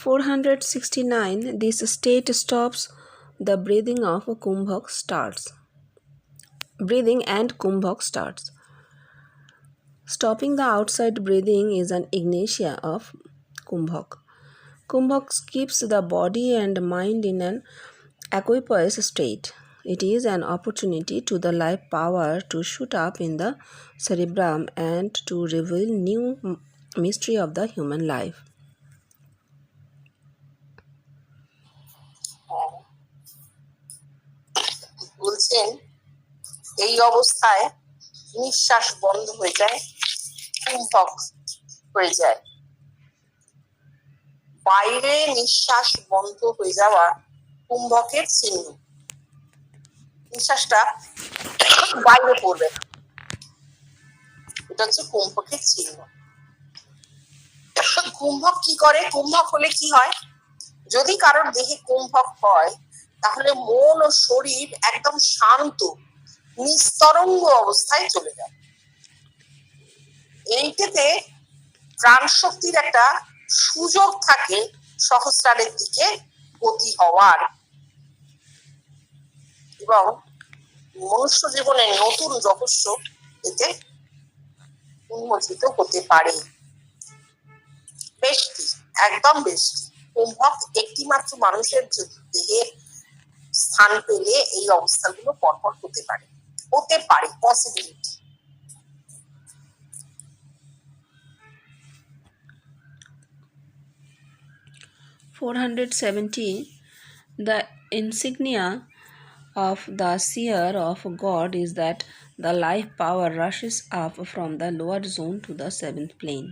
469. This state stops the breathing of Kumbhak starts. Breathing and Kumbhak starts. Stopping the outside breathing is an ignatia of Kumbhak. Kumbhak keeps the body and mind in an aqueous state. It is an opportunity to the life power to shoot up in the cerebrum and to reveal new mystery of the human life. বলছেন এই অবস্থায় নিঃশ্বাস বন্ধ হয়ে যায়, কুম্ভক হয়ে যায়। বাইরে নিঃশ্বাস বন্ধ হয়ে যাওয়া কুম্ভকের চিহ্ন। নিঃশ্বাসটা বাইরে পড়বে না, এটা হচ্ছে কুম্ভকের চিহ্ন। কুম্ভক কি করে? কুম্ভক হলে কি হয়? যদি কারোর দেহে কুম্ভক হয় তাহলে মন ও শরীর একদম শান্ত নিস্তরঙ্গ অবস্থায় চলে যায়। এইটাতে প্রাণ শক্তির একটা সুযোগ থাকে সহস্রারের দিকে গতি হওয়ার, এবং মনুষ্য জীবনের নতুন রহস্য এতে উন্মোচিত হতে পারে। বেশটি, একদম বেশটি। কুম্ভক একটি মাত্র মানুষের দেহে স্থান পেলে এই অবস্থাগুলো পরপর হতে পারে, possibility. 470. The insignia of the seer of God is that the life power rushes up from the lower zone to the seventh plane.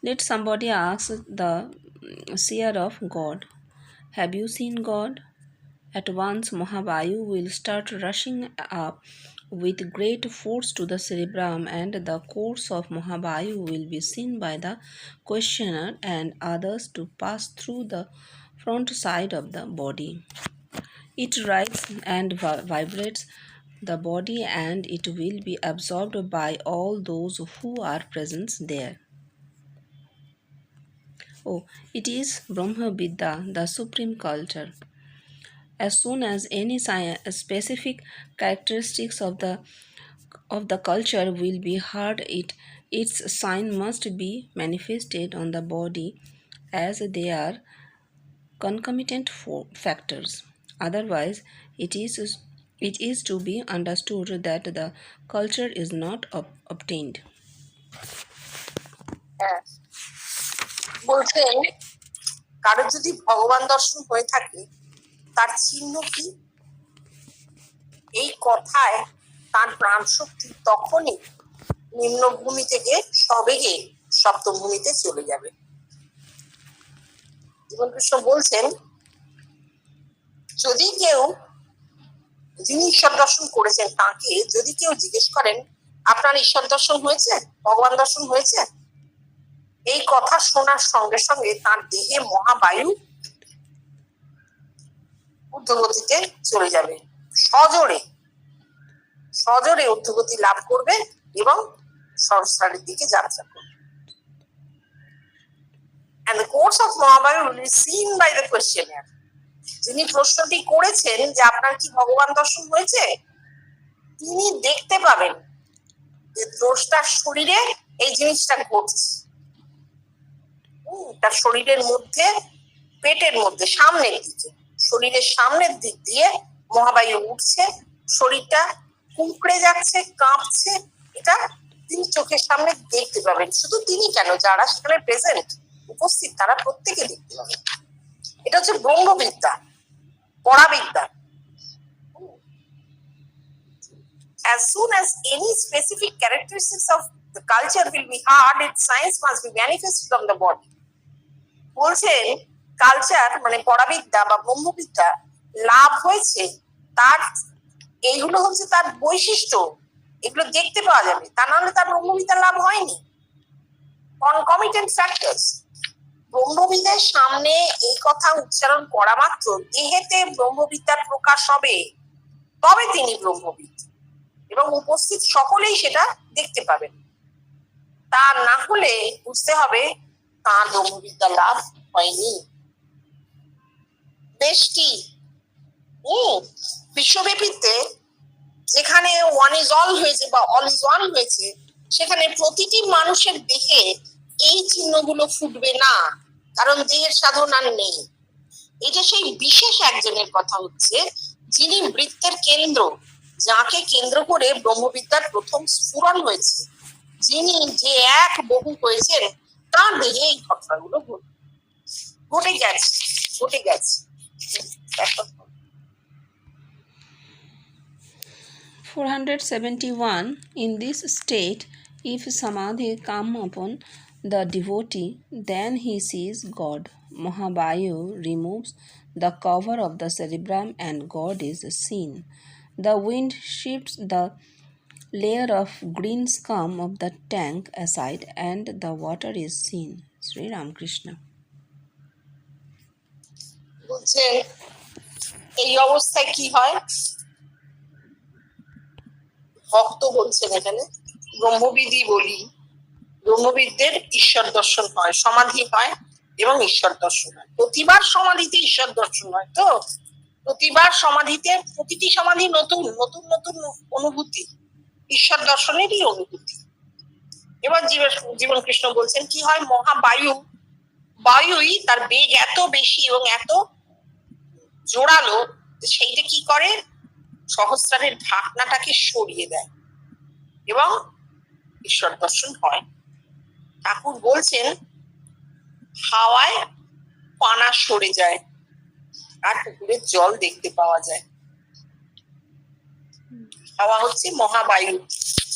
Let somebody ask the seer of God, "Have you seen God?" At once Mahabayu will start rushing up with great force to the cerebrum, and the course of Mahabayu will be seen by the questioner and others to pass through the front side of the body. It rises and vibrates the body, and it will be absorbed by all those who are present there. Oh, it is Brahma Vidya, the supreme culture. As soon as any specific characteristics of the culture will be heard, its sign must be manifested on the body as they are concomitant factors. Otherwise, it is to be understood that the culture is not obtained. বলছেন কারো যদি ভগবান দর্শন হয়ে থাকে তার চিহ্ন কি? এই কথায় তার প্রাণ শক্তি তখনই নিম্নভূমি থেকে সবেগে সপ্তমভূমিতে চলে যাবে। জীবনকৃষ্ণ বলছেন, যদি কেউ, যিনি ঈশ্বর দর্শন করেছেন তাকে যদি কেউ জিজ্ঞেস করেন, আপনার ঈশ্বর দর্শন হয়েছে, ভগবান দর্শন হয়েছে, এই কথা শোনার সঙ্গে সঙ্গে তার দেহে মহাবায়ু ঊর্ধ্বগতিতে চলে যাবে, সজোরে সজোরে ঊর্ধ্বগতি লাভ করবে এবং সহস্রারের দিকে যাত্রা করবে। And the course of Mahabayu will be seen by the questioner. যিনি প্রশ্নটি করেছেন যে আপনার কি ভগবান দর্শন হয়েছে, তিনি দেখতে পাবেন যে দ্রষ্টার শরীরে এই জিনিসটা ঘটছে। তার শরীরের মধ্যে, পেটের মধ্যে, সামনের দিকে, শরীরের সামনের দিক দিয়ে মহাবায়ু উঠছে, শরীরটা কুঁকড়ে যাচ্ছে, কাঁপছে, এটা তিনি চোখের সামনে দেখতে পাবেন। শুধু তিনি কেন, যারা সেখানে প্রেজেন্ট উপস্থিত তারা প্রত্যেকে দেখতে পাবেন। এটা হচ্ছে ব্রহ্মবিদ্যা, পরাবিদ্যা। As soon as any specific characteristics of the culture will be heard, its science must be manifested on the body. বলছেন কালচার মানে পরাবিদ্যা বা ব্রহ্মবিদ্যা লাভ হয়েছে, তার এইগুলো হচ্ছে তার বৈশিষ্ট্য, এগুলো দেখতে পাওয়া যাবে, তা নাহলে তার ব্রহ্মবিদ্যা লাভ হয়নি। কনকমিটেন্ট ফ্যাক্টরস, ব্রহ্মবিদ্যার সামনে এই কথা উচ্চারণ করা মাত্র দেহেতে ব্রহ্মবিদ্যার প্রকাশ হবে, তবে তিনি ব্রহ্মবিদ, এবং উপস্থিত সকলেই সেটা দেখতে পাবেন। তা না হলে বুঝতে হবে তার ব্রহ্মবিদ্যা লাভ হয়নি। দেশটি বিশ্বব্যাপীতে যেখানে ওয়ান ইজ অল হয়েছে বা অল ইজ ওয়ান হয়েছে, সেখানে প্রতিটি মানুষের দেহে এই চিহ্নগুলো ফুটবে না, কারণ দেহের সাধন আর নেই। এটা সেই বিশেষ একজনের কথা হচ্ছে, যিনি বৃত্তের কেন্দ্র, যাকে কেন্দ্র করে ব্রহ্মবিদ্যার প্রথম স্ফুরণ হয়েছে, যিনি যে এক বহু হয়েছেন, তার দেহে এই ঘটনাগুলো ঘটে গেছে ঘটে গেছে। 471. In this state, if samadhi come upon the devotee, then he sees God. Mahabayu removes the cover of the cerebrum and God is seen. The wind shifts the layer of green scum of the tank aside and the water is seen. Sri Ramakrishna. বলছে এই অবস্থায় কি হয়? ভক্ত বলছেন এখানে, ব্রহ্মবিধি বলি, ব্রহ্মবিদদের ঈশ্বর দর্শন হয়, সমাধি হয় এবং ঈশ্বর দর্শন হয়। প্রতিবার সমাধিতে ঈশ্বর দর্শন হয়। তো প্রতিবার সমাধিতে, প্রতিটি সমাধি নতুন নতুন নতুন অনুভূতি, ঈশ্বর দর্শনেরই অনুভূতি। এবার জীবন কৃষ্ণ বলছেন কি হয়? মহাবায়ু, বায়ুই তার বেগ এত বেশি এবং এত জোরালো, সেইটা কি করে? সহস্রারের ঢাকনাটাকে সরিয়ে দেয় এবং ঈশ্বর দর্শন হয়। ঠাকুর বলছেন হাওয়ায় পানা সরে যায় আর পুকুরের জল দেখতে পাওয়া যায়। হাওয়া হচ্ছে মহাবায়ু,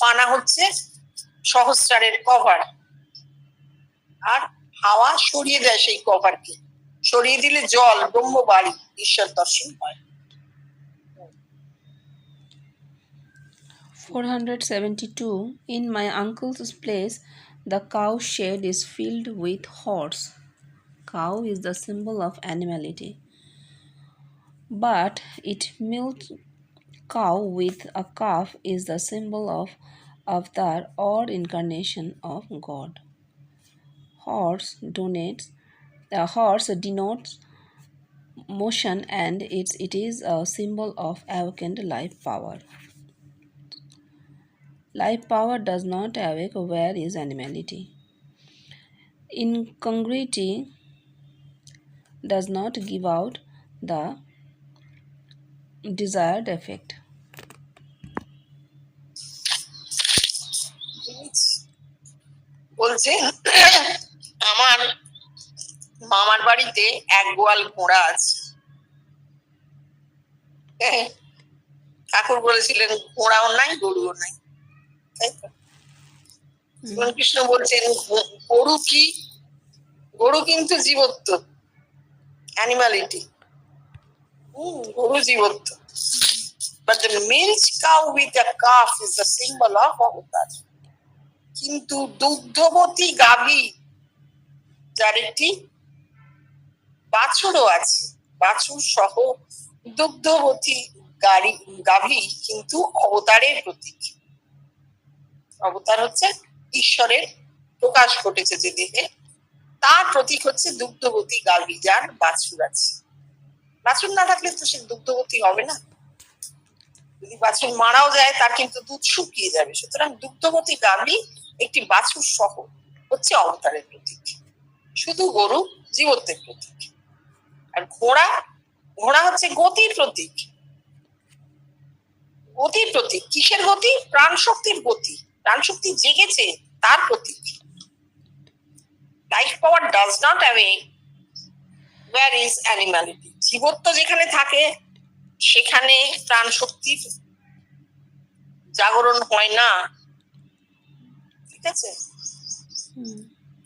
পানা হচ্ছে সহস্রারের কভার, আর হাওয়া সরিয়ে দেয় সেই কভারকে, সরিয়ে দিলে জল, ব্রহ্মবাড়ি, ঈশ্বর দর্শন হয়। 472. In my uncle's place, the cow shed is filled with horse. Cow is the symbol of animality. But it milked cow with a calf is the symbol of avatar or incarnation of God. Horse denotes motion and it is a symbol of awakened life power. Life power does not awake where is animality. Incongruity does not give out the desired effect. বলছে আমার মামার বাড়িতে এক গোয়াল ঘোড়া আছে। ঠাকুর বলেছিলেন ঘোড়াও নাই গরুও নাই, তাই তো? কৃষ্ণ বলছেন গরু কি? গরু কিন্তু জীবত্ব, অ্যানিমালিটি। গরু জীবত্ব। But the milch cow with a calf is the symbol of avatar. কিন্তু দুগ্ধবতী গাভী, যার একটি বাছুরও আছে, বাছুর সহ দুগ্ধবতী গাভী কিন্তু অবতারের প্রতীক। অবতার হচ্ছে ঈশ্বরের প্রকাশ ঘটেছে যে দেহে, তার প্রতীক হচ্ছে দুগ্ধবতী গাভী, যার বাছুর আছে। বাছুর না থাকলে তো সে দুগ্ধবতী হবে না। যদি বাছুর মারাও যায়, তার কিন্তু দুধ শুকিয়ে যাবে। সুতরাং দুগ্ধবতী গাভী একটি বাছুর সহ হচ্ছে অবতারের প্রতীক। শুধু গরু জীবত্বের প্রতীক। আর ঘোড়া, ঘোড়া হচ্ছে গতির প্রতীক। গতির প্রতীক। কিসের গতি? প্রাণ শক্তির গতি। প্রাণ শক্তি জেগেছে, তার প্রতীক। Life power does not awake where is animality. জীবত্ব যেখানে থাকে সেখানে প্রাণ শক্তির জাগরণ হয় না, ঠিক আছে?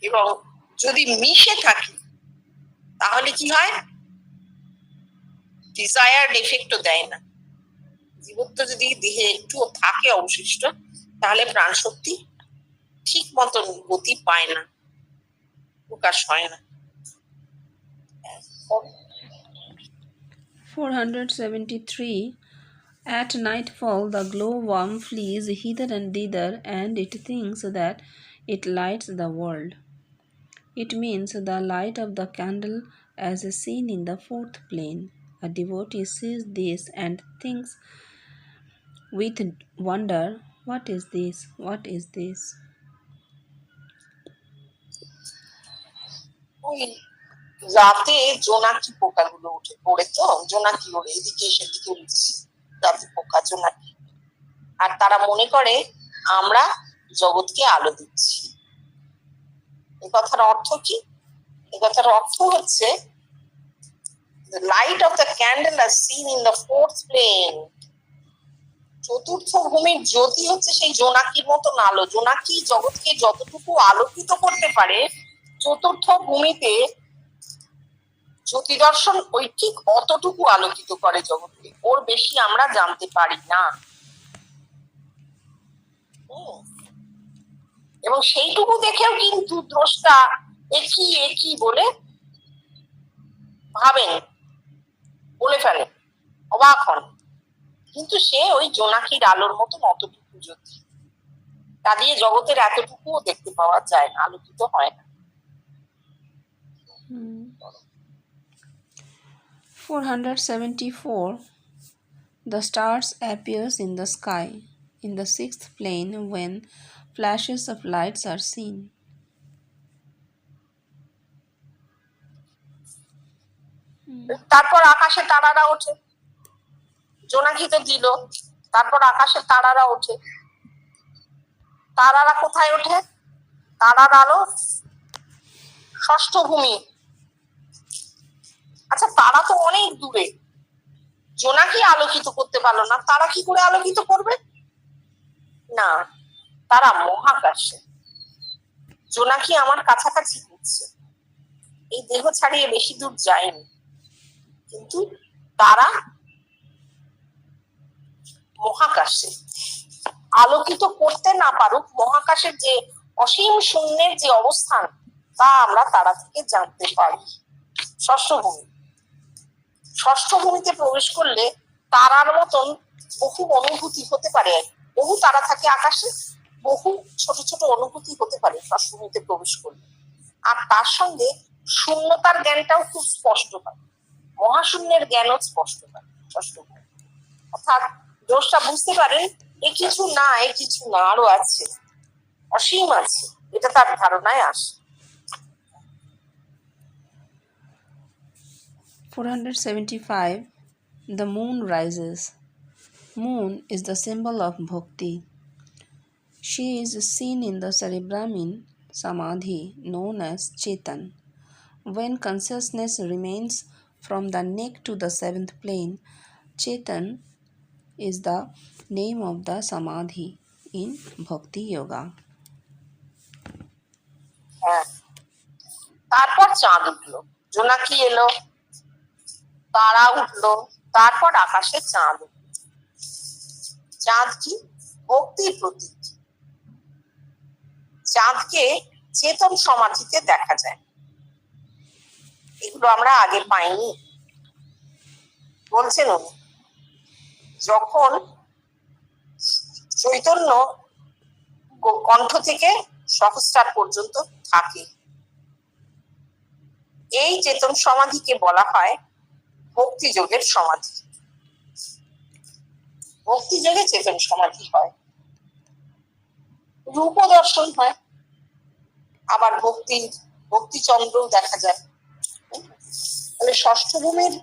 এবং যদি মিশে থাকে তাহলে কি হয়? ডিজায়ার্ড এফেক্টও দেয় না। জীবত্ব যদি দেহে একটুও থাকে অবশিষ্ট, তাহলে প্রাণ শক্তি ঠিক মতন গতি পায় না, প্রকাশ হয় না। 473. At nightfall, the glowworm flees hither and thither, and it thinks that it lights the world. It means the light of the candle as seen in the fourth plane. A devotee sees this and thinks with wonder, what is this? What is this? ওই রাতে জোনাকি পোকাগুলো উঠে পড়ে, তো জোনাকি ওড়ে এদিকে সেদিকে উঠছে, রাতে পোকা জোনাকি, আর তারা মনে করে আমরা জগৎকে আলো দিচ্ছি। এ কথার অর্থ কি? এ কথার অর্থ হচ্ছে the light of the candle as seen in the fourth plane, চতুর্থ ভূমির জ্যোতি হচ্ছে সেই জোনাকির মতন আলো। জোনাকি জগৎকে যতটুকু আলোকিত করতে পারে, চতুর্থ ভূমিতে জ্যোতি দর্শন ওই ঠিক অতটুকু আলোকিত করে জগৎকে, ওর বেশি আমরা জানতে পারি না। এবং সেইটুকু দেখেও কিন্তু দ্রষ্টা একই একই বলে ভাবেন, বলে ফেলেন, অবাক হন, কিন্তু সে ওই জোনাকির আলোর মতন অতটুকু জ্যোতি, তা দিয়ে জগতের এতটুকুও দেখতে পাওয়া যায় না, আলোকিত হয় না। 474. The stars appears in the sky in the sixth plane when flashes of lights are seen. তারপর আকাশে তারারা ওঠে, জোনাকি তো দিল, তারপর আকাশে তারারা ওঠে। তারারা কোথায় ওঠে? তারার আলো ষষ্ঠ ভূমি। আচ্ছা, তারা তো অনেক দূরে, জোনাকি আলোকিত করতে পারলো না, তারা কি করে আলোকিত করবে? না, তারা মহাকাশে। জোনাকি আমার কাছাকাছি ঘুরছে, এই দেহ ছাড়িয়ে বেশি দূর যায়নি, কিন্তু তারা মহাকাশে। আলোকিত করতে না পারুক, মহাকাশের যে অসীম শূন্যের যে অবস্থান, তা আমরা তারা থেকে জানতে পারি। ষষ্ঠ ভূমি, ষষ্ঠ ভূমিতে প্রবেশ করলে তারার মতন বহু অনুভূতি হতে পারে। বহু তারা থাকে আকাশে, বহু ছোট ছোট অনুভূতি হতে পারে ষষ্ঠ ভূমিতে প্রবেশ করলে। আর তার সঙ্গে শূন্যতার জ্ঞানটাও খুব স্পষ্ট হয়, মহাশূন্যের জ্ঞানও স্পষ্ট হয় ষষ্ঠ ভূমি। অর্থাৎ দোষটা বুঝতে পারেন এ কিছু না, এ কিছু না, আরো আছে, অসীম আছে, এটা তার ধারণায় আসে। 475. The moon rises. Moon is the symbol of bhakti. She is seen in the cerebramine samadhi known as Chetan. When consciousness remains from the neck to the seventh plane, Chetan is the name of the samadhi in Bhakti Yoga. তারপর চাঁদ উঠলো, জোনাকি এলো, তারা উঠলো, তারপর আকাশে চাঁদ উঠলো। চাঁদ কি? ভক্তির প্রতীক। চাঁদকে চেতন সমাধিতে দেখা যায়, এগুলো আমরা আগে পাইনি, বলছেন উনি। যখন চৈতন্য কণ্ঠ থেকে সহস্রার পর্যন্ত থাকে, এই চেতন সমাধিকে বলা হয় ভক্তি যোগের সমাধি। ভক্তি যোগে চেতন সমাধি হয়, রূপ দর্শন হয়, আবার ভক্তিচন্দ্র দেখা যায়। তাহলে ষষ্ঠ ভূমির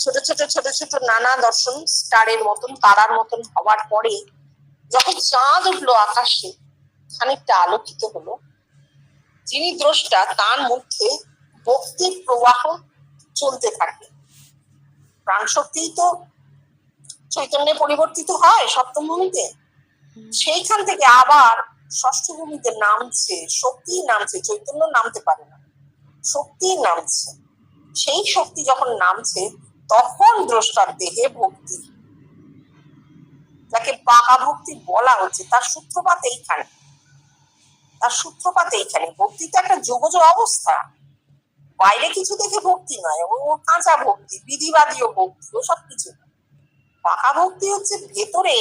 ছোট ছোট ছোট ছোট নানা দর্শন স্টারের মতন, তারার মতন হওয়ার পরে যখন চাঁদ উঠলো আকাশে, খানিকটা আলোকিত হলো, যিনি দ্রষ্টা তার মধ্যে ভক্তির প্রবাহ চলতে থাকে। প্রাণ শক্তি তো চৈতন্যে পরিবর্তিত হয় সপ্তম ভূমিতে, সেইখান থেকে আবার ষষ্ঠ ভূমিতে নামছে, শক্তি নামছে, চৈতন্য নামতে পারে না, শক্তি নামছে। সেই শক্তি যখন নামছে, তখন দ্রষ্টার দেহে ভক্তি, যাকে পাকা ভক্তি বলা হচ্ছে, তার সূত্রপাত এইখানে। তার সূত্রপাত এইখানে। ভক্তি তো একটা যোগজ অবস্থা, বাইরে কিছু দেখে ভক্তি নয়, ও কাঁচা ভক্তি, বিধিবাদীয় ভক্তি, ও সব কিছু। পাকা ভক্তি হচ্ছে ভেতরে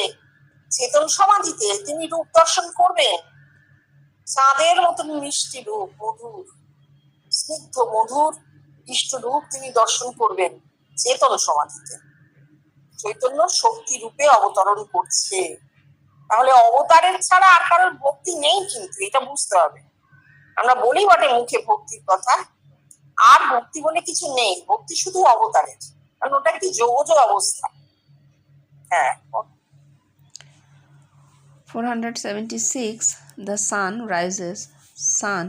চেতন সমাধিতে তিনি রূপ দর্শন করবেন, চাঁদের মতন মিষ্টি রূপ, মধুর, স্নিগ্ধ মধুর ইষ্টরূপ তিনি দর্শন করবেন চেতন সমাধিতে। চৈতন্য শক্তি রূপে অবতরণ করছে। তাহলে অবতারের ছাড়া আর কারোর ভক্তি নেই, কিন্তু এটা বুঝতে হবে। আমরা বলি বটে মুখে ভক্তির কথা, আর ভক্তি বলে কিছু নেই, ভক্তি শুধু অবতারের, কারণ ওটা একটি যোগজ অবস্থা। হ্যাঁ। 476. The sun rises. Sun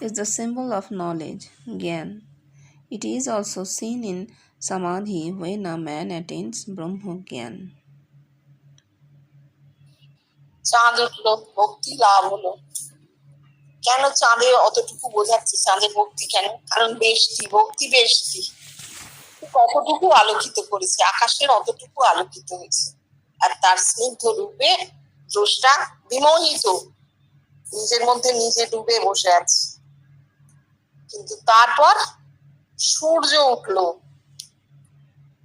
is the symbol of knowledge, Gyan. It is also seen in Samadhi when a man attains Brahma Gyan. চাঁদ উঠলো, ভক্তি লাভ হলো। কেন চাঁদে অতটুকু বোঝাচ্ছে চাঁদের ভক্তি কেন? কারণ বেষ্টি, ভক্তি বেষ্টি কতটুকু আলোকিত করেছে, আকাশের অতটুকু আলোকিত হয়েছে। আর তার স্নিগ্ধ রূপে দ্রষ্টা বিমোহিত, নিজের মধ্যে নিজে ডুবে বসে আছে। কিন্তু তারপর সূর্য উঠলো,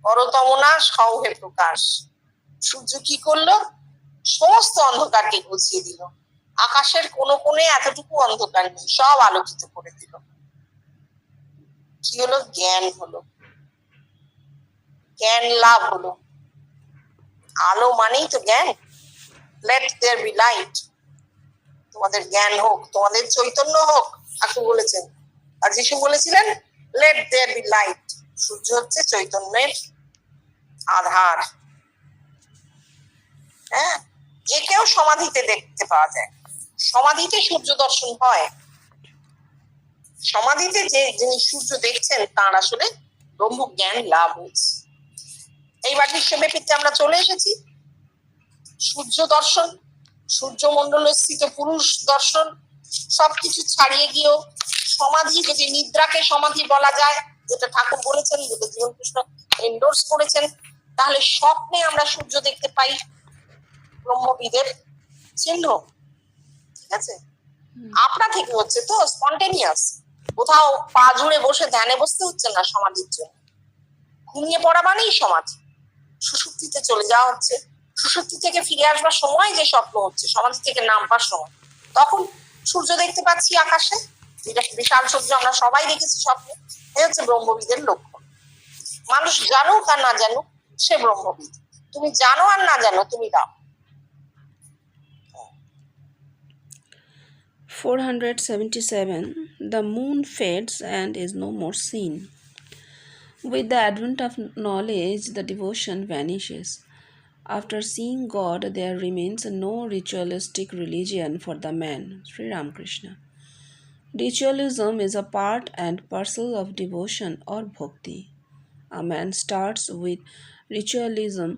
পরতমনা সৌহে প্রকাশ। সূর্য কি করলো? সমস্ত অন্ধকারকে ঘুচিয়ে দিল। আকাশের কোনো কোণে এতটুকু অন্ধকার নেই, সব আলোকিত করে দিল। কি হলো? জ্ঞান হলো, জ্ঞান লাভ হলো। আলো মানেই তো জ্ঞান। Let there be light. তোমাদের জ্ঞান হোক, তোমাদের চৈতন্য হোক, ঠাকুর বলেছেন। আর যিশু বলেছিলেন লেট দেয়ার বি লাইট। সূর্য হচ্ছে চৈতন্যের আধার। হ্যাঁ, একেও সমাধিতে দেখতে পাওয়া যায়। সমাধিতে সূর্য দর্শন হয়। সমাধিতে যে যিনি সূর্য দেখছেন তার আসলে ব্রহ্মজ্ঞান লাভ হয়েছে। এইবার বিশ্বব্যাপীতে আমরা চলে এসেছি। সূর্য দর্শন, সূর্যমণ্ডল স্থিত পুরুষ দর্শন, সবকিছু ছাড়িয়ে গিয়েও সমাধি, যদি নিদ্রাকে সমাধি বলা যায়, যেটা ঠাকুর বলেছেন, যেটা জীবনকৃষ্ণ এন্ডোর্স করেছেন, তাহলে স্বপ্নে আমরা সূর্য দেখতে পাই, ব্রহ্মবিদের চিহ্ন। ঠিক আছে? আপনা থেকে হচ্ছে তো, স্পন্টেনিয়াস। কোথাও পা জুড়ে বসে ধ্যানে বসতে হচ্ছে না সমাধির জন্য। ঘুমিয়ে পড়া মানেই সমাধি। সুষুপ্তিতে চলে যাওয়া হচ্ছে, সুষুপ্তি থেকে ফিরে আসবার সময় যে স্বপ্ন হচ্ছে, সমাধি থেকে নামবার সময়, তখন সূর্য দেখতে পাচ্ছি আকাশে। এটা বিশাল সূর্য আমরা সবাই দেখেছি স্বপ্নে। এই হচ্ছে ব্রহ্মবিদের লক্ষণ। মানুষ জানুক আর না জানুক, সে ব্রহ্মবিদ। তুমি জানো আর না জানো, তুমি Ram. 477. The moon fades and is no more seen. With the advent of knowledge, the devotion vanishes. After seeing God, there remains no ritualistic religion for the man. Sri Ramakrishna. Ritualism is a part and parcel of devotion or bhakti. A man starts with ritualism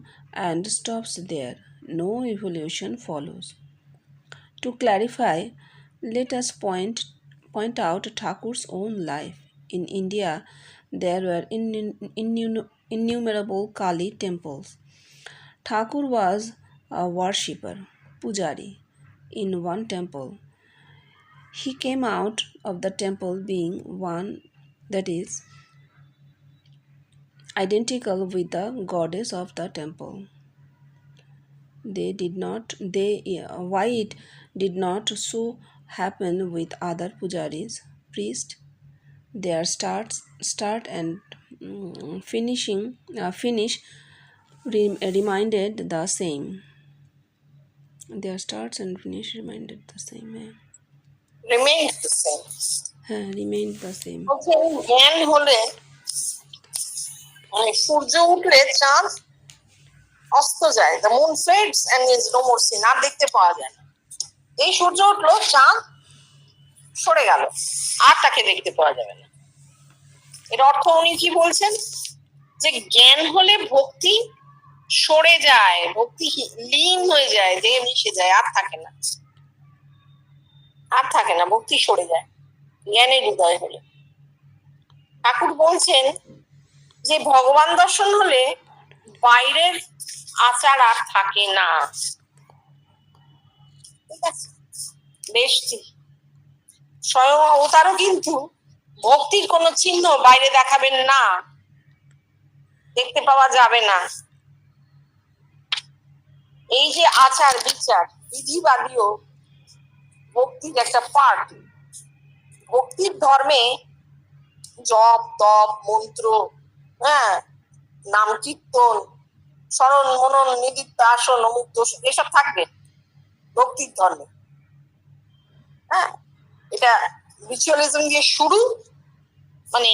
and stops there. No evolution follows. To clarify, let us point out Thakur's own life. In India, there were innumerable Kali temples. Thakur was a worshipper, pujari, in one temple. He came out of the temple being one, that is, identical with the goddess of the temple. Why it did not so happen with other pujaris, priests? Their start and finish reminded the same. Their starts and finish reminded the same. Remains the same. Remained the same. জ্ঞান হলে, মানে সূর্য উঠলে চাঁদ অস্ত যায়। The moon fades and is no more seen. আর দেখতে পাওয়া যায় না। এই সূর্য উঠলো, চাঁদ সরে গেল, আর তাকে দেখতে পাওয়া যাবে না। এর অর্থ উনি কি বলছেন? যে জ্ঞান হলে ভক্তি সরে যায়, ভক্তি লীন হয়ে যায়, দেহে মিশে যায়, আর থাকে না, আর থাকে না, ভক্তি সরে যায় জ্ঞানের হৃদয় হলে। ঠাকুর বলছেন যে ভগবান দর্শন হলে বাইরের আচার আর থাকে না। ঠিক আছে? বেশটি স্বয়ং অবতারও কিন্তু ভক্তির কোনো চিহ্ন বাইরে দেখাবেন না, দেখতে পাওয়া যাবে না। এই যে আচার বিচার বিধিবাদীও ভক্তির একটা পার্ট। ভক্তির ধর্মে জপ তপ মন্ত্র, হ্যাঁ, নাম কীর্তন, স্মরণ মনন নিদিধ্যাসন অমুক দোষ এসব থাকবে ভক্তির ধর্মে। হ্যাঁ, এটা রিচুয়ালিজম দিয়ে শুরু, মানে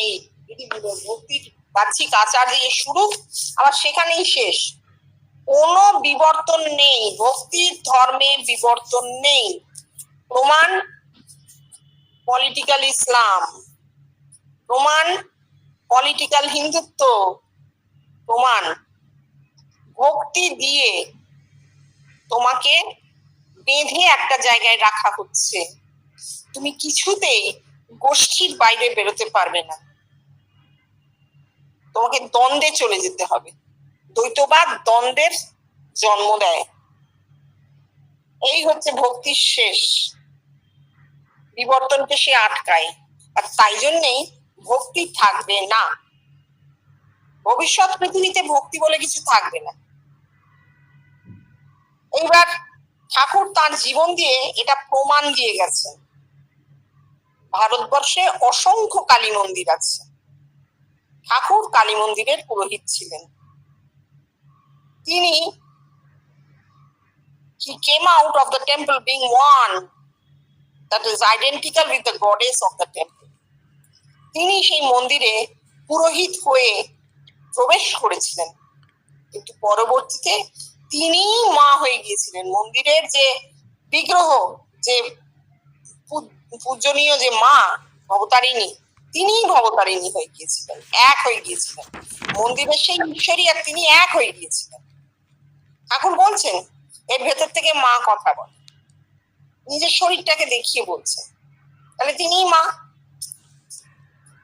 ভক্তির বাহ্যিক আচার দিয়ে শুরু, আবার সেখানেই শেষ। কোনো বিবর্তন নেই, ভক্তির ধর্মে বিবর্তন নেই। প্রমাণ পলিটিক্যাল ইসলাম, প্রমাণ পলিটিক্যাল হিন্দুত্ব, প্রমাণ ভক্তি দিয়ে তোমাকে বেঁধে একটা জায়গায় রাখা হচ্ছে। তুমি কিছুতেই গোষ্ঠীর বাইরে বেরোতে পারবে না, তোমাকে দ্বন্দ্বে চলে যেতে হবে। দ্বৈতবাদ দ্বন্দ্বের জন্ম দেয়। এই হচ্ছে ভক্তির শেষ, বিবর্তনকে সে আটকায়। আর তাই জন্যেই ভক্তি থাকবে না, ভবিষ্যৎ পৃথিবীতে ভক্তি বলে কিছু থাকবে না। এইবার ঠাকুর তার জীবন দিয়ে এটা প্রমাণ দিয়ে গেছেন। ভারতবর্ষে অসংখ্য কালী মন্দির আছে, ঠাকুর কালী মন্দিরের পুরোহিত ছিলেন। তিনি he came out of the temple being one that is identical with the goddess of the temple. তিনি সেই মন্দিরে পুরোহিত হয়ে প্রবেশ করেছিলেন, কিন্তু পরবর্তীতে তিনি মা হয়ে গিয়েছিলেন। মন্দিরের যে বিগ্রহ, যে পূজনীয় যে মা ভবতারিণী, তিনি ভবতারিণী হয়ে গিয়েছিলেন, এক হয়ে গিয়েছিলেন। মন্দিরের সেই ঈশ্বরী আর তিনি এক হয়ে গিয়েছিলেন। ঠাকুর বলছেন এর ভেতর থেকে মা কথা বলে, নিজের শরীরটাকে দেখিয়ে বলছে, তাহলে তিনিই মা।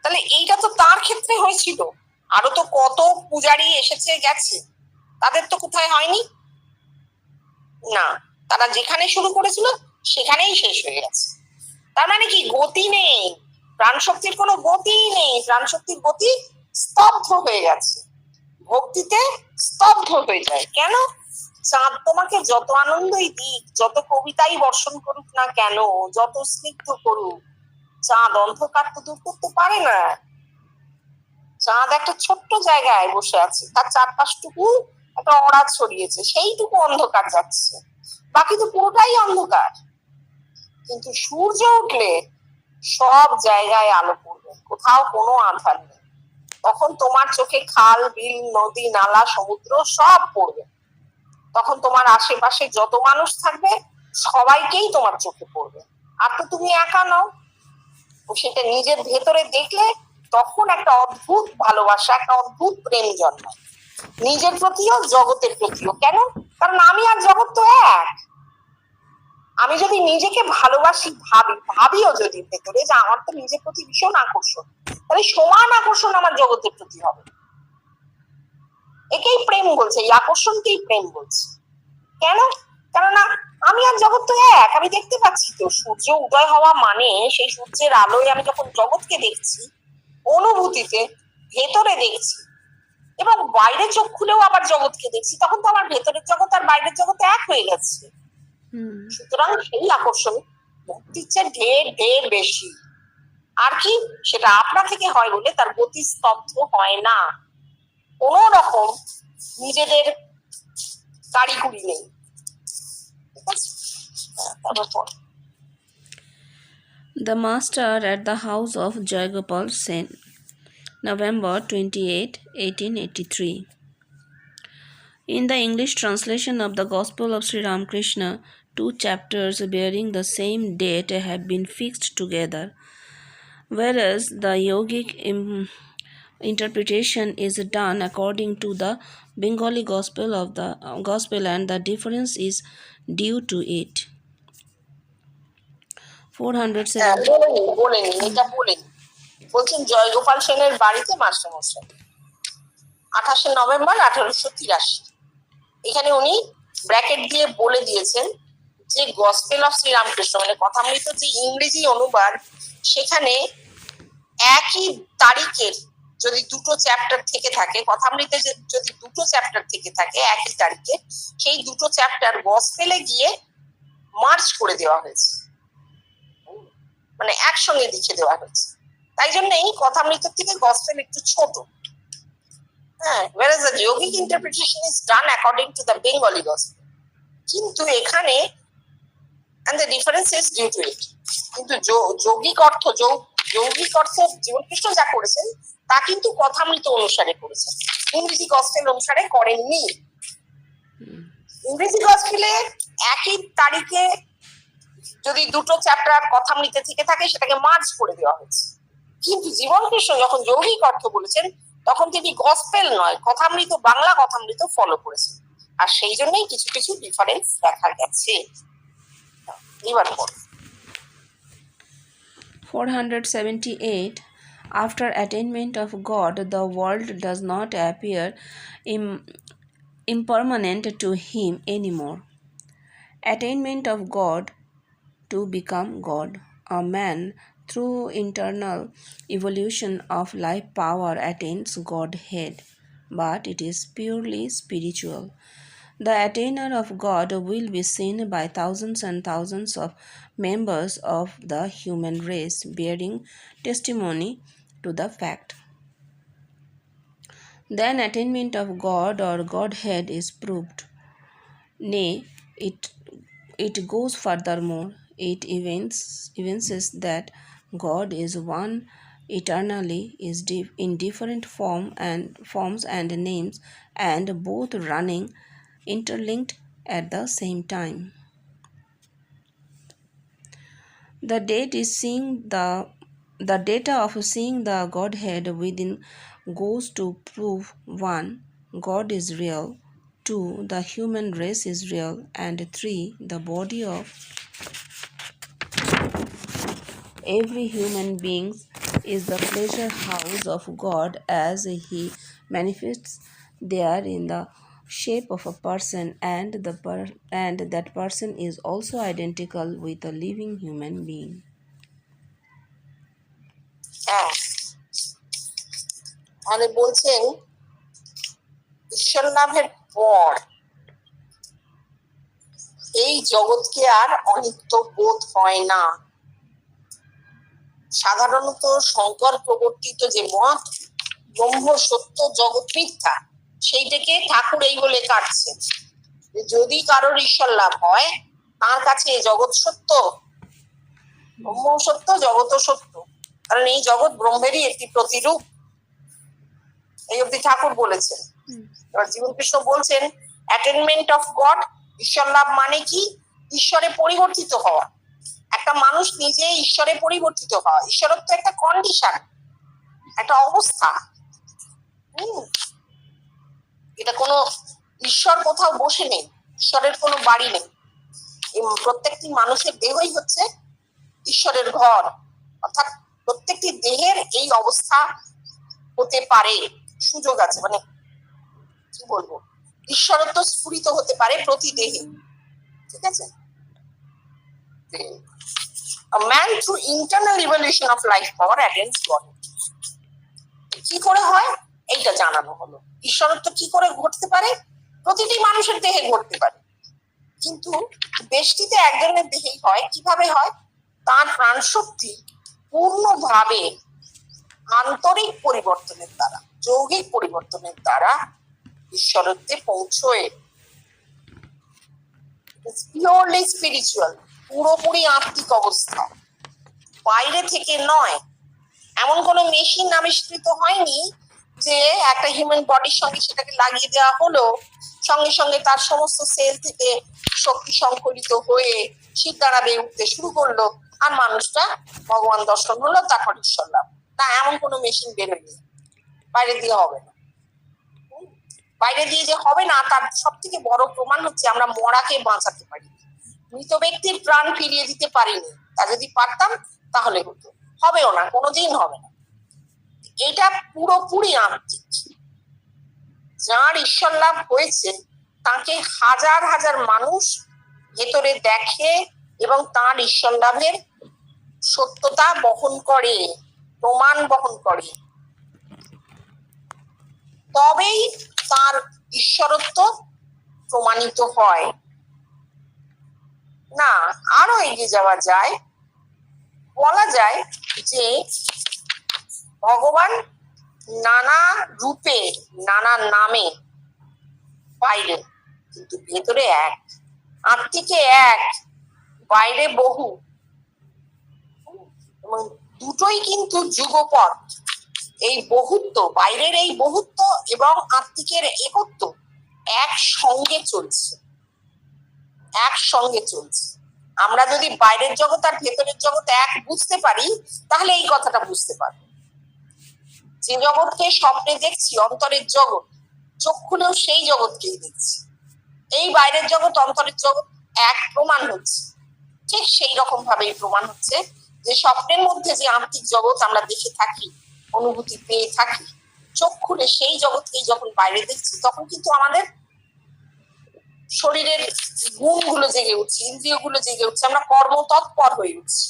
তাহলে এইটা তো তার ক্ষেত্রে হয়েছিল, আরো তো কত পূজারী এসেছে গেছে, তাদের তো কোথায় হয়নি না, তারা যেখানে শুরু করেছিল সেখানেই শেষ হয়ে গেছে। তার মানে কি, গতি নেই, প্রাণ শক্তির কোনো গতি নেই, প্রাণ শক্তির গতি স্তব্ধ হয়ে গেছে। ভক্তিতে স্তব্ধ হয়ে যায়। কেন? চাঁদ তোমাকে যত আনন্দই দিক, যত কবিতাই বর্ষণ করুক না কেন, যত স্নিগ্ধ করুক, চাঁদ অন্ধকার তো দূর করতে পারে না। চাঁদ একটা ছোট্ট জায়গায় বসে আছে, তার চারপাশটুকু একটা অড়া ছড়িয়েছে, সেইটুকু অন্ধকার যাচ্ছে, বাকি তো পুরোটাই অন্ধকার। কিন্তু সূর্য উঠলে সব জায়গায় আলো পড়বে, কোথাও কোনো আধার নেই। তখন তোমার চোখে খাল বিল নদী নালা সমুদ্র সব পড়বে। তখন তোমার আশেপাশে যত মানুষ থাকবে সবাইকেই তোমার চোখে পড়বে। আর তো তুমি একা নও, সেটা নিজের ভেতরে দেখলে তখন একটা অদ্ভুত ভালোবাসা, একটা অদ্ভুত প্রেম জন্মায়, নিজের প্রতিও জগতের প্রতিও। কেন? কারণ আমি আর জগৎ তো এক। আমি যদি নিজেকে ভালোবাসি, ভাবিও যদি ভেতরে যে আমার তো নিজের প্রতি ভীষণ আকর্ষণ, তাহলে সমান আকর্ষণ আমার জগতের প্রতি হবে। একেই প্রেম বলছে, এই আকর্ষণকেই প্রেম বলছে। কেন? কেননা আমি আর জগৎ তো এক, আমি দেখতে পাচ্ছি তো। সূর্য উদয় হওয়া মানে সেই সূর্যের আলোয় আমি যখন জগৎকে দেখছি, অনুভূতিতে ভেতরে দেখছি, এবং বাইরে চোখ খুলেও আবার জগৎকে দেখছি, তখন তো আমার ভেতরের জগৎ আর বাইরের জগৎ এক হয়ে গেছে। সুতরাং সেই আকর্ষণ ভক্তির চেয়ে ঢের ঢের বেশি। আর কি, সেটা আপনা থেকে হয় বলে তার গতি স্তব্ধ হয় না, কোন রকম নিজেদের কারিকুরি নেই। The Master at the House of Jayagopal Sen, November 28, 1883. In the English translation of the Gospel of Sri Ramakrishna, 2 chapters bearing the same date have been fixed together, whereas the yogic interpretation is done according to the Bengali Gospel and the difference is due to it. 407. বলেনি এটা বলেনি, বলছেন জয়গোপাল সেনের বাড়িতে মাস্টারমশাই 28শে November 1883। এখানে উনি bracket দিয়ে বলে দিয়েছেন যে গসপেল অফ শ্রীরামকৃষ্ণ মানে কথামৃত যে ইংরেজি অনুবাদ, সেখানে একই তারিখের যদি দুটো চ্যাপ্টার থেকে থাকে, কথামৃতে যদি দুটো চ্যাপ্টার থেকে থাকে একই তারিখে, সেই দুটো চ্যাপ্টার গসপেলে গিয়ে মার্চ করে দেওয়া হয়েছে, মানে একসঙ্গে লিখে দেওয়া হয়েছে। তাই জন্যই কথামৃত থেকে গসপেল একটু ছোট। হ্যাঁ, whereas the yogic interpretation is done according to the Bengali gospel. কিন্তু এখানে and the difference is due to it. কিন্তু যৌগিক অর্থ জীবনকৃষ্ণ যা করেছেন তা কিন্তু কথামৃত অনুসারে করেছেন, ইংরেজি গসপেল অনুসারে করেননি। ইংরেজি গসপেলে একই তারিখে যদি দুটো চ্যাপ্টার কথামৃতে থেকে থাকে সেটাকে মার্জ করে দেওয়া হয়েছে। কিন্তু জীবনকৃষ্ণ যখন যৌগিক অর্থ বলেছেন তখন তিনি গসপেল নয়, কথামৃত, বাংলা কথামৃত ফলো করেছেন, আর সেই জন্যই কিছু কিছু ডিফারেন্স দেখা গেছে। এবার 478. After attainment of God, the world does not appear impermanent to him anymore. Attainment of God to become God. A man, through internal evolution of life power, attains Godhead, but it is purely spiritual. The attainer of God will be seen by thousands and thousands of members of the human race, bearing testimony to the fact. Then attainment of God or Godhead is proved. Nay, it goes furthermore. It evinces that God is one eternally, is in different forms and names, and both running interlinked at the same time. The data of seeing the Godhead within goes to prove 1. God is real, 2. The human race is real, and 3. The body of every human being is the pleasure house of God as he manifests there in the shape of a person, and that person is also identical with a living human being. মানে বলছেন ঈশ্বর লাভের পর এই জগৎকে আর অনিত্য বোধ হয় না। সাধারণত শঙ্কর প্রবর্তিত যে মত ব্রহ্ম সত্য জগৎ মিথ্যা, সেইটাকে ঠাকুর এই বলে কাটছেন যে যদি কারোর ঈশ্বর লাভ হয় তার কাছে জগৎ সত্য, ব্রহ্ম সত্য, জগৎ সত্য, কারণ এই জগৎ ব্রহ্মেরই একটি প্রতিরূপ, এই অব্দি ঠাকুর বলেছেন। এবার জীবনকৃষ্ণ বলছেন অ্যাটেনমেন্ট অফ গড, ঈশ্বর লাভ মানে কি? ঈশ্বরে পরিবর্তিত হওয়া। একটা মানুষ নিজে ঈশ্বরে পরিবর্তিত হওয়া। ঈশ্বরত্ব একটা কন্ডিশন, একটা অবস্থা। এটা কোনো ঈশ্বর কোথাও বসে নেই, ঈশ্বরের কোনো বাড়ি নেই। প্রত্যেকটি মানুষের দেহই হচ্ছে ঈশ্বরের ঘর, অর্থাৎ প্রত্যেকটি দেহের এই অবস্থা হতে পারে, সুযোগ আছে, মানে কি বলবো, ঈশ্বরত্ব স্ফুরিত হতে পারে প্রতি দেহে। ঠিক আছে? A man through internal evolution of life power attains God. কি করে হয় এইটা জানানো হলো। ঈশ্বরত্ব কি করে ঘটতে পারে? প্রতিটি মানুষের দেহে ঘটতে পারে, কিন্তু বেষ্টিতে একজনের দেহেই হয়। কিভাবে হয়? তার প্রাণ শক্তি পূর্ণভাবে আন্তরিক পরিবর্তনের দ্বারা, যৌগিক পরিবর্তনের দ্বারা ঈশ্বরত্বে পৌঁছয়। পিওরলি স্পিরিচুয়াল, পুরোপুরি আত্মিক অবস্থা, বাইরে থেকে নয়। এমন কোনো মেশিন আবিষ্কৃত হয়নি যে একটা হিউম্যান বডির সঙ্গে সেটাকে লাগিয়ে দেওয়া হলো, সঙ্গে সঙ্গে তার সমস্ত সেল থেকে শক্তি সংকলিত হয়ে শিরদাঁড়া বেয়ে উঠতে শুরু করলো, আর মানুষটা ভগবান দর্শন হলো, তারপর ঈশ্বর লাভ। না, এমন কোনো মেশিন বেরোয়নি। বাইরে দিয়ে হবে না। বাইরে দিয়ে যে হবে না তার সব থেকে বড় প্রমাণ হচ্ছে আমরা মরাকে বাঁচাতে পারি, মৃত ব্যক্তির প্রাণ ফিরিয়ে দিতে পারিনি। তা যদি পারতাম তাহলে হতো, হবেও না, কোনোদিন হবে না। এটা পুরোপুরি আত্মিক। যার ঈশ্বর লাভ হয়েছে তাকে হাজার হাজার মানুষ ভেতরে দেখে এবং তার ঈশ্বর লাভের সত্যতা বহন করে, প্রমাণ বহন করে, তবেই তার ঈশ্বরত্ব প্রমাণিত হয়। না, আরো এগিয়ে যাওয়া যায়, বলা যায় যে ভগবান নানা রূপে নানা নামে বাইরে, কিন্তু ভেতরে এক, আত্মিকে এক, বাইরে বহু, এবং দুটোই কিন্তু যুগপৎ। এই বহুত্ব, বাইরের এই বহুত্ব এবং আত্মিকের একত্ব একসঙ্গে চলছে, একসঙ্গে চলছে। আমরা যদি বাইরের জগৎ আর ভেতরের জগৎ এক বুঝতে পারি, তাহলে এই কথাটা বুঝতে পারবো। যে জগৎকে স্বপ্নে দেখছি, অন্তরের জগৎ, চোখ খুলেও সেই জগৎকেই দেখছি। এই বাইরের জগৎ অন্তরের জগৎ এক প্রমাণ হচ্ছে। ঠিক সেই রকম ভাবেই প্রমাণ হচ্ছে যে স্বপ্নের মধ্যে যে আত্মিক জগৎ আমরা দেখে থাকি, অনুভূতি পেয়ে থাকি, চোখ খুলে সেই জগৎকেই যখন বাইরে দেখছি, তখন কিন্তু আমাদের শরীরের গুণগুলো জেগে উঠছে, ইন্দ্রিয়গুলো জেগে উঠছে, আমরা কর্মতৎপর হয়ে উঠছি।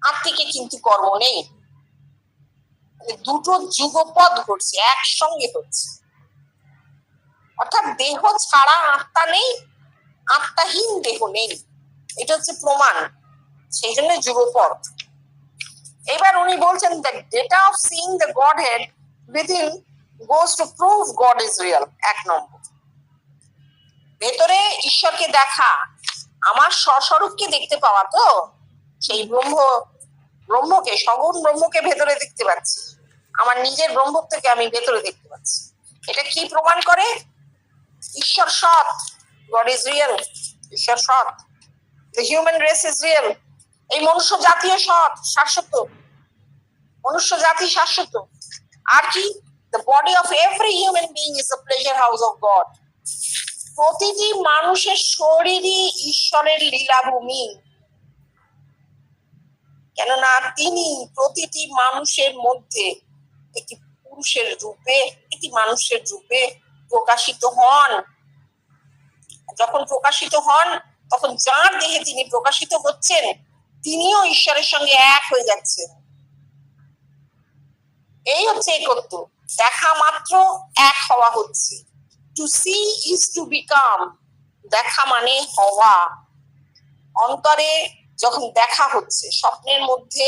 আত্মিকে কিন্তু কর্ম নেই। দুটো যুগপৎ ঘটছে, একসঙ্গে হচ্ছে। অর্থাৎ দেহ ছাড়া আত্মা নেই, আত্মাহীন দেহ নেই, এটা হচ্ছে প্রমাণ। সেই জন্য যুগপৎ। এবার উনি বলছেন the data of seeing the Godhead within goes to prove God is real। 1 নম্বর, ভেতরে ঈশ্বরকে দেখা, আমার স্বস্বরূপকে দেখতে পাওয়া, তো সেই ব্রহ্মকে, সগুণ ব্রহ্মকে ভেতরে দেখতে পাচ্ছি, আমার নিজের ব্রহ্মত্বকে আমি ভেতরে দেখতে পাচ্ছি। এটা কি প্রমাণ করে? ঈশ্বর সৎ, God is real, ঈশ্বর সৎ, the human race is real, এই মনুষ্য জাতীয় সৎ, শাশ্বত, মনুষ্য জাতি শাশ্বত। আর কি? the body of every human being is the pleasure house of God। প্রতিটি মানুষের শরীরই ঈশ্বরের লীলাভূমি, কেননা তিনি প্রতিটি মানুষের মধ্যে একটি পুরুষের রূপে, একটি মানুষের রূপে প্রকাশিত হন। যখন প্রকাশিত হন, তখন যার দেহে তিনি প্রকাশিত হচ্ছেন, তিনিও ঈশ্বরের সঙ্গে এক হয়ে যাচ্ছেন। এই হচ্ছে একত্ব, দেখা মাত্র এক হওয়া হচ্ছে। To see is to become, দেখা মানে হওয়া। অন্তরে যখন দেখা হচ্ছে, স্বপ্নের মধ্যে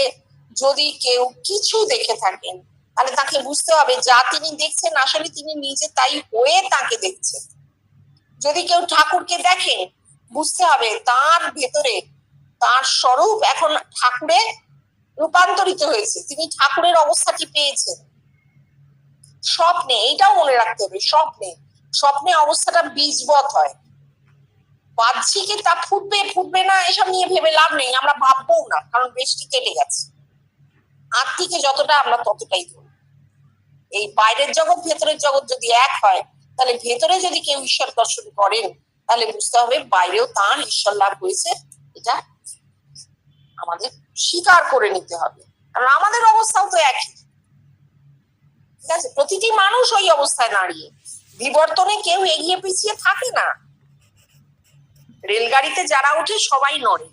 যদি কেউ কিছু দেখে থাকেন, তাহলে তাকে বুঝতে হবে যা তিনি দেখছেন আসলে তিনি নিজে তাই হয়ে তাকে দেখছেন। যদি কেউ ঠাকুরকে দেখেন, বুঝতে হবে তার ভেতরে তার স্বরূপ এখন ঠাকুরে রূপান্তরিত হয়েছে, তিনি ঠাকুরের অবস্থাটি পেয়েছেন। স্বপ্নে এইটাও মনে রাখতে হবে, স্বপ্নে অবস্থাটা বীজবৎ হয়। বাহ্যিকে তা ফুটবে ফুটবে না এসব নিয়ে ভেবে লাভ নেই, আমরা ভাববো না, কারণ বেশটি কেটে গেছে। আত্মিকে যতটা আমরা ততটাই ধরব। এই বাইরের জগৎ ভেতরের জগৎ যদি এক হয়, তাহলে ভেতরে যদি কেউ ঈশ্বর দর্শন করেন, তাহলে বুঝতে হবে বাইরেও তার ঈশ্বর লাভ হয়েছে। এটা আমাদের স্বীকার করে নিতে হবে, কারণ আমাদের অবস্থাও তো একই। ঠিক আছে, প্রতিটি মানুষ ওই অবস্থায় দাঁড়িয়ে, বিবর্তনে কেউ এগিয়ে পিছিয়ে থাকে না। রেলগাড়িতে যারা ওঠে সবাই নড়ে,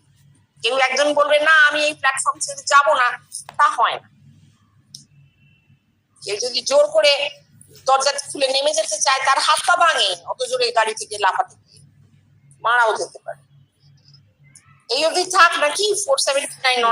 কেউ একজন বলবে না আমি এই প্ল্যাটফর্ম ছেড়ে যাবো না, তা হয় না। কেউ যদি জোর করে দরজা খুলে নেমে যেতে চায়, তার হাত পা ভাঙে, অত জোরে গাড়ি থেকে লাফাতে গিয়ে মারাও যেতে পারে। এই অবধি থাক নাকি 479